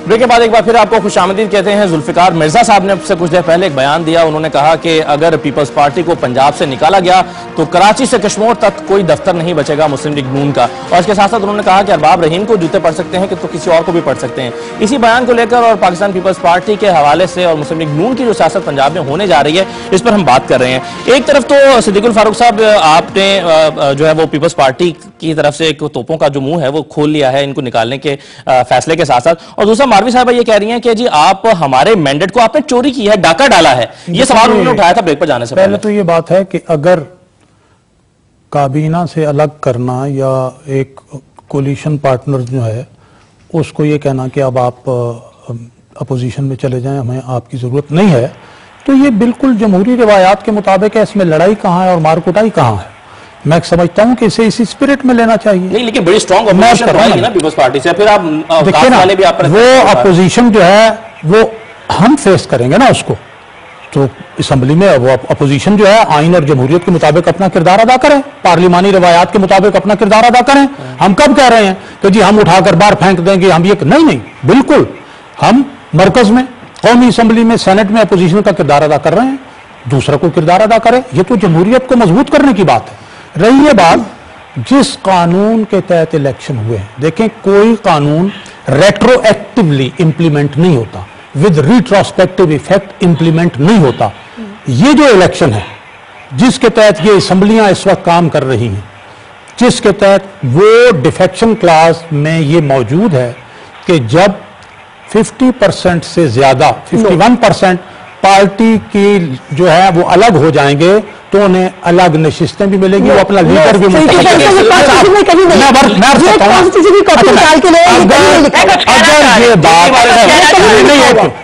Break के बाद एक बार फिर आपको खुशामदीद कहते हैं। जुल्फिकार मिर्जा साहब ने से कुछ देर पहले एक बयान दिया। उन्होंने कहा कि अगर पीपल्स पार्टी को पंजाब से निकाला गया तो कराची से कश्मीर तक कोई दफ्तर नहीं बचेगा मुस्लिम लीग नून का। और इसके साथ साथ उन्होंने कहा कि अरबाब रहीम को जूते पड़ सकते हैं कि तो किसी और को भी पड़ सकते हैं। इसी बयान को लेकर और पाकिस्तान पीपल्स पार्टी के हवाले से और मुस्लिम लीग नून की जो सियासत पंजाब में होने जा रही है, इस पर हम बात कर रहे हैं। एक तरफ तो सिद्दीकुल फारूक साहब, आपने जो है वो पीपल्स पार्टी की तरफ से एक तोपों का जो मुंह है वो खोल लिया है इनको निकालने के फैसले के साथ साथ, और दूसरा मारवी साहब ये कह रही हैं कि जी आप हमारे मैंडेट को आपने चोरी की है, डाका डाला है। ये सवाल उन्होंने उठाया था ब्रेक पर जाने से पहले। तो ये बात है कि अगर काबीना से अलग करना या एक कोलिशन पार्टनर जो है उसको ये कहना कि अब आप अपोजिशन में चले जाएं, हमें आपकी जरूरत नहीं है, तो ये बिल्कुल जमहूरी रिवायात के मुताबिक है। इसमें लड़ाई कहाँ है और मारकुटाई कहाँ है? मैं समझता हूं कि इसे इसी स्पिरिट में लेना चाहिए। नहीं, लेकिन बड़ी स्ट्रांग अपोजिशन करवाएगी ना पीपल्स पार्टी से, फिर आप देखिए ना, वो अपोजिशन जो है वो हम फेस करेंगे ना उसको। तो असेंबली में वो अपोजिशन जो है आइन और जमहूरियत के मुताबिक अपना किरदार अदा करें, पार्लिमानी रवायात के मुताबिक अपना किरदार अदा करें। हम कब कह रहे हैं कि जी हम उठाकर बाहर फेंक देंगे, हम ये नहीं, बिल्कुल हम मरकज में, कौमी असेंबली में, सेनेट में अपोजिशन का किरदार अदा कर रहे हैं, दूसरा को किरदार अदा करें। ये तो जमहूरियत को मजबूत करने की बात है। रही ये बात जिस कानून के तहत इलेक्शन हुए हैं, देखें कोई कानून रेट्रोएक्टिवली इंप्लीमेंट नहीं होता, विद रिट्रोस्पेक्टिव इफेक्ट इंप्लीमेंट नहीं होता। ये जो इलेक्शन है जिसके तहत ये असेंबलियां इस वक्त काम कर रही हैं, जिसके तहत वो डिफेक्शन क्लास में ये मौजूद है कि जब 50% से ज्यादा 51% पार्टी की जो है वो अलग हो जाएंगे तो उन्हें अलग नशिस्तें भी मिलेंगी, वो अपना लीडर भी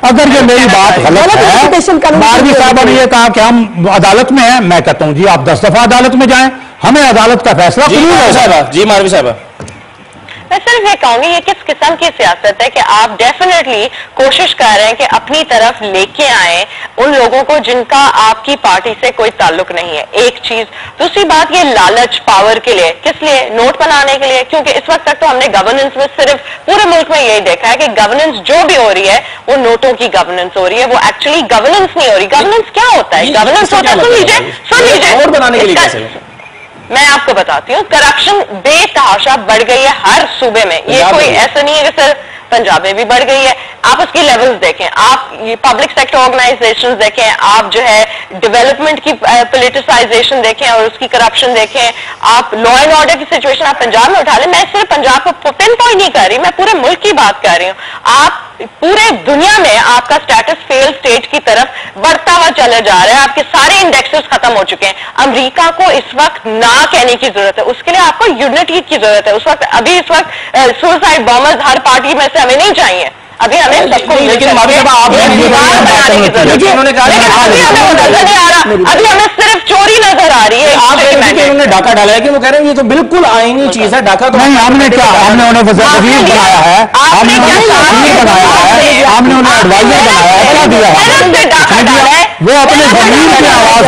अगर ये मेरी बात गलत है, मारवी साहब ने ये कहा कि हम अदालत में हैं, मैं कहता हूं जी आप 10 दफा अदालत में जाएं, हमें अदालत का फैसला जी मारवी साहब। मैं सिर्फ ये कहूंगी ये किस किस्म की सियासत है कि आप डेफिनेटली कोशिश कर रहे हैं कि अपनी तरफ लेके आए उन लोगों को जिनका आपकी पार्टी से कोई ताल्लुक नहीं है, एक चीज। दूसरी बात ये लालच पावर के लिए, किस लिए? नोट बनाने के लिए, क्योंकि इस वक्त तक तो हमने गवर्नेंस में सिर्फ पूरे मुल्क में यही देखा है कि गवर्नेंस जो भी हो रही है वो नोटों की गवर्नेंस हो रही है, वो एक्चुअली गवर्नेंस नहीं हो रही। गवर्नेंस क्या होता है? गवर्नेंस होता है, सुन लीजिए नोट बनाने के लिए मैं आपको बताती हूँ, करप्शन बेतहाशा बढ़ गई है हर सूबे में। ये कोई ऐसा नहीं है कि सर पंजाब में भी बढ़ गई है। आप उसकी लेवल्स देखें, आप ये पब्लिक सेक्टर ऑर्गेनाइजेशंस देखें, आप जो है डेवलपमेंट की पॉलिटिसाइजेशन देखें और उसकी करप्शन देखें, आप लॉ एंड ऑर्डर की सिचुएशन आप पंजाब में उठा लें। मैं सिर्फ पंजाब को पिन पॉइंट नहीं कर रही, मैं पूरे मुल्क की बात कर रही हूँ। आप पूरे दुनिया में आपका स्टेटस फेल स्टेज की तरफ बढ़ता हुआ चला जा रहा है, आपके सारे इंडेक्सेस खत्म हो चुके हैं। अमेरिका को इस वक्त ना कहने की जरूरत है, उसके लिए आपको यूनिटी की जरूरत है। उस वक्त अभी इस वक्त सुसाइड बॉम्बर्स हर पार्टी में से हमें नहीं चाहिए, अभी हमें सबको लेकिन अभी हमें नजर नहीं आ रहा, अभी हमें सिर्फ चोरी नजर आ रही है। उन्होंने डाका डाला है कि वो कह रहे हैं ये तो बिल्कुल आईनी चीज है, डाका तो नहीं। हमने क्या, हमने उन्हें वज़ीर बनाया है, हमने उन्हें बनाया है, हमने उन्हें एडवाइजर बनाया है, क्या दिया है? वो अपने ज़मीर की आवाज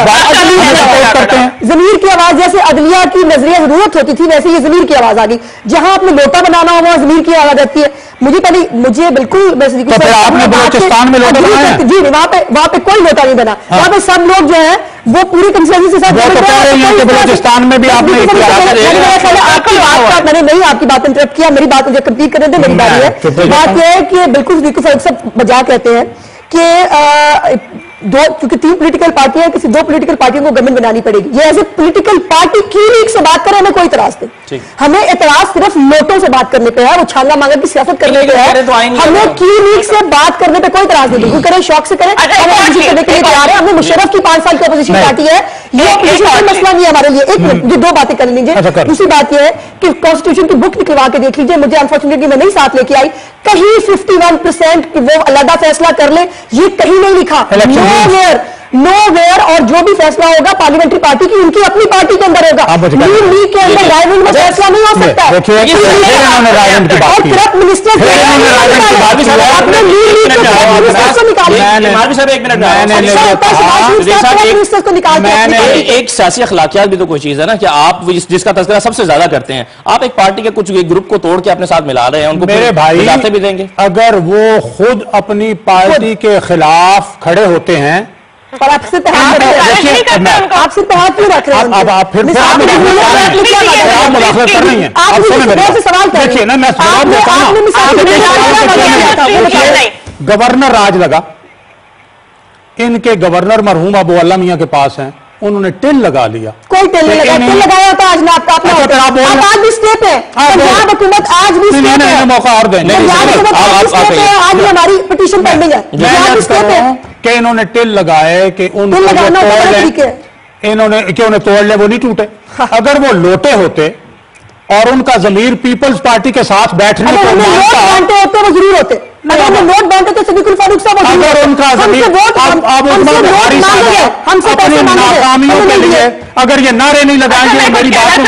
करते हैं। ज़मीर की आवाज जैसे अदलिया की नजरिया जरूरत होती थी, वैसे ये ज़मीर की आवाज आ गई। जहां आपने लोटा बनाना हो वहां ज़मीर की आवाज आती है। मुझे बिल्कुल आपने बलूचिस्तान में लोटा बनाया जी, वहां पे कोई लोटा नहीं बना। वहां पे सब लोग जो है वो पूरी कंसेंसस के साथ बलूचिस्तान में भी आपने मैंने नहीं आपकी बात इंटरप्ट किया, मेरी बात मुझे कंप्लीट करने दे, मेरी बात है। बात यह है कि बिल्कुल सब मजाक कहते हैं कि क्योंकि 3 पॉलिटिकल पार्टियां, किसी 2 पॉलिटिकल पार्टियों को गवर्नमेंट बनानी पड़ेगी। ये ऐसे पॉलिटिकल पार्टी की लीग से बात करें, हमें कोई इतराज नहीं। हमें इतराज सिर्फ नोटों से बात करने पे है, वो छांगा मांगा की सियासत करने पे है। हमें की लीग से बात करने पे कोई इतराज नहीं, बिल्कुल करें, शौक से करें, हम करने के लिए तैयार है। हमें मुशर्रफ की 5 साल की अपोजिशन पार्टी है, ये अपोजिशन का मसला नहीं है हमारे लिए। एक मिनट, ये 2 बातें कर लीजिए। दूसरी बात यह है कि कॉन्स्टिट्यूशन की बुक निकलवा के देख लीजिए, मुझे अनफॉर्चुनेटली मैं नहीं साथ लेके आई, कहीं 51% वो अलग फैसला कर ले, ये कहीं नहीं लिखा। नो वेयर, और जो भी फैसला होगा पार्लियामेंट्री पार्टी की, उनकी अपनी पार्टी के अंदर होगा, लीग के अंदर रायविंड में फैसला नहीं हो सकता है। और करप्ट मिनिस्टर को निकालते हैं। एक सियासी अखलाकियात भी तो कोई चीज है ना कि आप जिसका तज़किरा सबसे ज्यादा करते हैं, आप एक पार्टी के कुछ ग्रुप को तोड़ के अपने साथ मिला रहे हैं, उनको मेरे भाई भी देंगे। अगर वो खुद अपनी पार्टी के खिलाफ खड़े होते हैं पर आप सिर्फ हाथ क्यों रख रहे हैं? अब आप फिर मुदाखलत कर रही हैं। आप सवाल देखिए ना, मैं जवाब देता हूं। गवर्नर राज लगा, इनके गवर्नर मरहूम अबू अल्लाह मियां के पास हैं, उन्होंने टिल लगा लिया। कोई टिल नहीं लगा, टिल लगाया तो आज आप आज भी स्टेप है, पंजाब हुकूमत आज भी स्टेप है, मौका और देंगे, आज भी हमारी पिटीशन पेंडिंग है कि इन्होंने टिल लगाए कि उन्हें तोड़ ले, वो नहीं टूटे। अगर वो लोटे होते और उनका ज़मीर पीपल्स पार्टी के साथ बैठने को मानते होते, वो जरूर होते। अगर वो नोट बांटे तो सिद्दीकुल फारूक साहब अगर उनका अपनी नाकामियों के लिए अगर ये नारे नहीं लगाएंगे, मेरी बात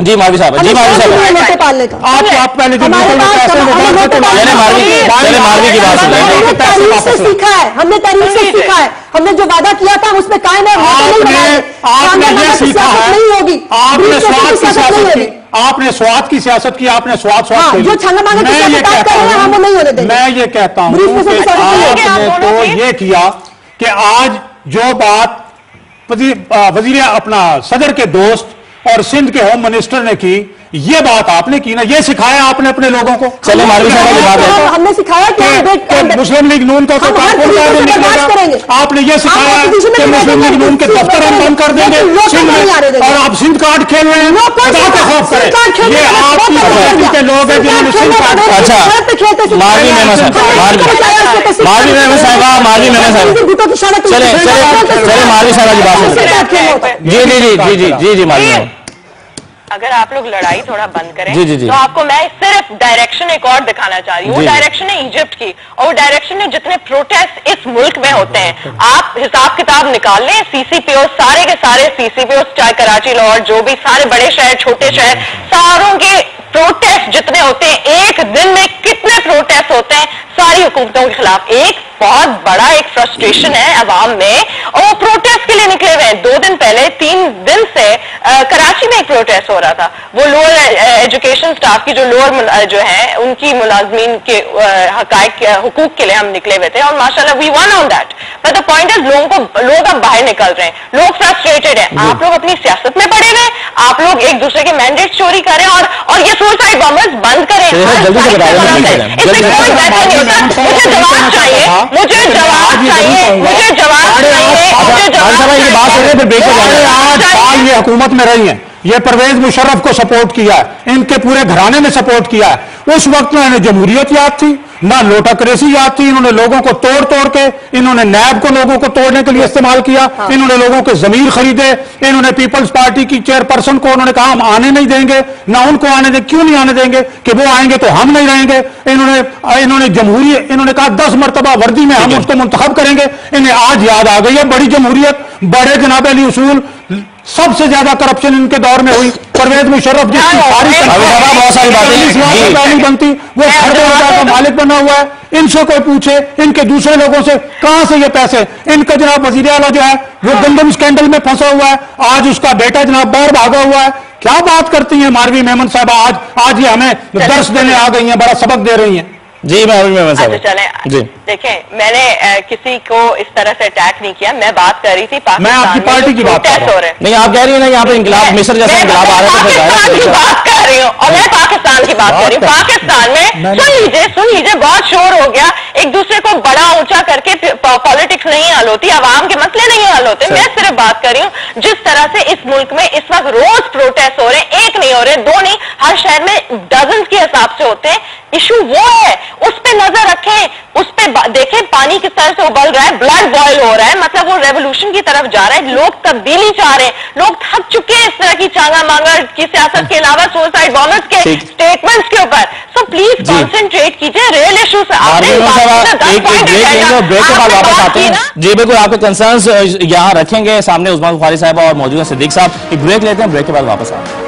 जी मावी साहब, जी मावी साहब, पालने का आप पहले सीखा है, हमने तारीख से सीखा है, हमने जो वादा किया था उसमें कायम है। आपने ये सीखा है, नहीं होगी, आपने स्वाद की सियासत की, आपने स्वाद की सियासत की, आपने स्वाद जो छंगा मांगे हम नहीं होने देंगे। मैं ये कहता हूं कि आपने तो ये किया कि आज जो बात वजीर अपना सदर के दोस्त और सिंध के होम मिनिस्टर ने की, ये बात आपने की ना, ये सिखाया आपने अपने लोगों को। चले मालवी साहब की बात है, हमने सिखाया कि मुस्लिम लीग नून का आपने ये सिखाया कि मुस्लिम लीग नून के दफ्तर हम बंद कर देंगे सिंध में, और आप सिंध कार्ड खेल रहे हैं, खौफ करें। ये आपकी पार्टी के लोग हैं जिन्होंने सिंध कार्ड। अच्छा मालवी मेमन साहब, मालवी मेमन साहब, मालवी मेमन साहब, चले मालवी साहब की बात। जी जी जी जी जी जी जी मालवी, अगर आप लोग लड़ाई थोड़ा बंद करें जी, जी, जी। तो आपको मैं सिर्फ डायरेक्शन एक और दिखाना चाह रही हूँ। वो डायरेक्शन है इजिप्ट की, और वो डायरेक्शन है जितने प्रोटेस्ट इस मुल्क में होते हैं। आप हिसाब किताब निकाल लें, सीसीपीओ सारे के सारे सीसीपीओ, चाहे कराची, लाहौर, जो भी सारे बड़े शहर, छोटे शहर, सारों के प्रोटेस्ट जितने होते हैं, एक दिन में कितने प्रोटेस्ट होते हैं सारी हुकूमतों के खिलाफ। एक बहुत बड़ा एक फ्रस्ट्रेशन है अवाम में, और वो प्रोटेस्ट के लिए निकले हुए हैं। 2 दिन पहले 3 दिन से कराची में एक प्रोटेस्ट हो रहा था। वो लोअर एजुकेशन स्टाफ की जो लोअर जो है उनकी मुलाजमीन के हुकूक के लिए हम निकले हुए थे, और माशाल्लाह we won on that. But the point is लोग अब बाहर निकल रहे हैं, लोग फ्रस्ट्रेटेड हैं। आप लोग अपनी सियासत में पड़े हुए, आप लोग एक दूसरे के मैंडेट चोरी करें, और ये सुसाइड बॉम्बर्स बंद करें। मुझे जवाब चाहिए, मुझे जवाब चाहिए, मुझे जवाब चाहिए। आज ये हुकूमत में रही है, ये परवेज मुशर्रफ को सपोर्ट किया है, इनके पूरे घराने ने सपोर्ट किया है। उस वक्त में इन्हें जमहूरियत याद थी, ना लोटाक्रेसी याद थी। इन्होंने लोगों को तोड़ तोड़ के, इन्होंने नैब को लोगों को तोड़ने के लिए इस्तेमाल किया। इन्होंने लोगों के जमीर खरीदे। इन्होंने पीपल्स पार्टी की चेयरपर्सन को उन्होंने कहा हम आने नहीं देंगे, ना उनको आने देंगे। क्यों नहीं आने देंगे? कि वो आएंगे तो हम नहीं रहेंगे। इन्होंने जमहूरियत, इन्होंने कहा 10 मरतबा वर्दी में हम उसको मुंतखब करेंगे। इन्हें आज याद आ गई है बड़ी जमहूरियत, बड़े जनाब अली उसूल। सबसे ज्यादा करप्शन इनके दौर में हुई। परवेज मुशर्रफ जिसकी सारी बहुत सारी बातें बनती, वो खरबे का मालिक बना हुआ है। इनसे कोई पूछे, इनके दूसरे लोगों से, कहां से ये पैसे? इनका जनाब वजीर आला जो है वो गंदम स्कैंडल में फंसा हुआ है, आज उसका बेटा जनाब बाहर भागा हुआ है। क्या बात करती हैं मारवी मेमन साहब? आज ये हमें दर्श देने आ गई हैं, बड़ा सबक दे रही हैं। जी मैं चले जी देखें, मैंने किसी को इस तरह से अटैक नहीं किया। मैं बात कर रही थी मैं आपकी पार्टी की बात कर रहा हूं। नहीं, आप कह रही है ना यहाँ पे इंकलाब, मिस्र जैसा इंकलाब आ रहा है। पाकिस्तान की बात कर रही हूँ, और मैं पाकिस्तान की बात कर रही हूँ। पाकिस्तान में सुन लीजिए, बहुत शोर हो गया। एक दूसरे को बड़ा ऊंचा करके पॉलिटिक्स नहीं हल होती, आवाम के मसले नहीं हल होते। मैं सिर्फ बात कर रही हूँ जिस तरह से इस मुल्क में इस वक्त रोज प्रोटेस्ट हो रहे हैं, एक नहीं हो रहे, 2 नहीं, हर शहर में डजन के हिसाब से होते हैं। इशू वो है, उस पे नजर रखें, उस पे देखें पानी किस तरह से उबल रहा है, ब्लड बॉयल हो रहा है। मतलब वो रेवोल्यूशन की तरफ जा रहा है, लोग तब्दीली चाह रहे हैं, लोग थक चुके हैं इस तरह की चांगा मांगा की सियासत के अलावा। سوسائڈ بامرز کے اسٹیٹمنٹس کے اوپر. سو پلیز کانسنٹریٹ کیجیے ریئل ایشو سے. بریک کے بعد واپس آتے ہیں. جی بالکل آپ کے کنسرنز یہاں رکھیں گے سامنے عظمیٰ بخاری صاحبہ اور موجود ہیں صدیق صاحب. ایک بریک لیتے ہیں, بریک کے بعد واپس آتے ہیں.